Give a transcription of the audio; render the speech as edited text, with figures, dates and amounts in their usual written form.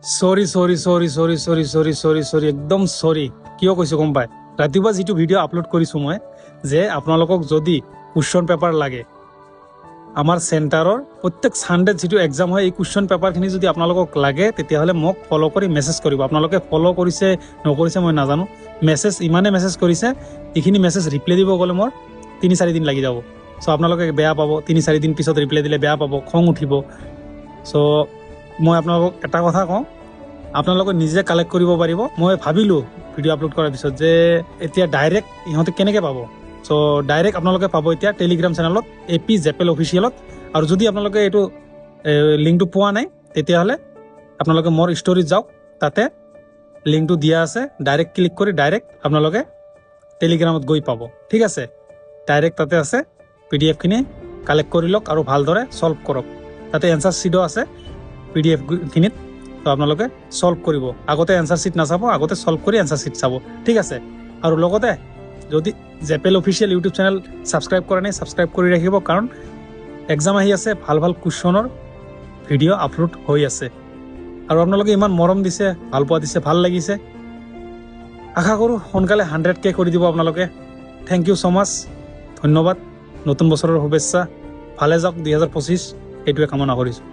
সৰি সৰি সৰি সৰি সৰি সৰি সৰি সৰি একদম সৰি কিয় কৈছো গম পায় ৰাতিপুৱা যেটো ভিডিও আপলোড কৰিছো মই যে আপোনালোকক যদি কুৱেশ্চন পেপাৰ লাগে আমাৰ সেন্টাৰৰ প্ৰত্যেক সানডে যেটো এক্সাম হয় এই কুৱেশ্চন পেপাৰখিনি যদি আপোনালোকক লাগে তেতিয়াহলে মোক ফলো কৰি মেছেজ কৰিব আপোনালোকে ফলো কৰিছে নকৰিছে মই নাজানো মেছেজ ইমানে মেছেজ কৰিছে এইখিনি মেছেজ ৰিপ্লাই দিব গলে মোৰ 3-4 দিন লাগি যাব সো আপোনালোকে বেয়া পাব 3-4 দিন পিছত ৰিপ্লাই দিলে বেয়া পাব খং উঠিব সো মই আপোনালোকক এটা কথা কওঁ আপোনালোকে নিজে কালেক্ট কৰিব পাৰিব মই ভাবিলো ভিডিও আপলোড কৰাৰ পিছত যে এতিয়া ডাইৰেক্ট ইহঁতে কেনেকৈ পাব সো ডাইৰেক্ট আপোনালোকে পাব এতিয়া টেলিগ্ৰাম চেনেলত এপি জেপেল অফিচিয়েলত আৰু যদি আপোনালোকে এটো লিংকটো পোৱা নাই তেতিয়াহলে আপোনালোকে মোৰ ষ্টৰীত যাওক তাতে লিংকটো দিয়া আছে ডাইৰেক্ট ক্লিক কৰি ডাইৰেক্ট আপোনালোকে টেলিগ্ৰামত গৈ পাব ঠিক আছে ডাইৰেক্ট তাতে আছে পিডিএফ খিনি কালেক্ট কৰি লওক আৰু ভালদৰে সলভ কৰক তাতে এনসাৰ শিটও আছে পিডিএফ খিনিত তো আপোনালোকে সলভ কৰিব আগতে এনসাৰ শিট নাচাব আগতে সলভ কৰি এনসাৰ শিট চাব ঠিক আছে আৰু লগতে যদি জেপেল অফিচিয়েল ইউটিউব চেনেল সাবস্ক্ৰাইব কৰা নাই সাবস্ক্ৰাইব কৰি ৰাখিব কাৰণ এক্সাম আহি আছে ভাল ভাল কুৱেশ্চনৰ ভিডিও আপলোড হৈ আছে আৰু আপোনালোকে ইমান মৰম দিছে ভাল পোৱা দিছে ভাল লাগিছে আশা কৰো সোনকালে 100k কৰি দিব আপোনালোকে থ্যাংক ইউ সো মাচ ধন্যবাদ নতুন বছৰৰ শুভেচ্ছা ভালে যাওক 2025 এইটোৱে কামনা কৰিছো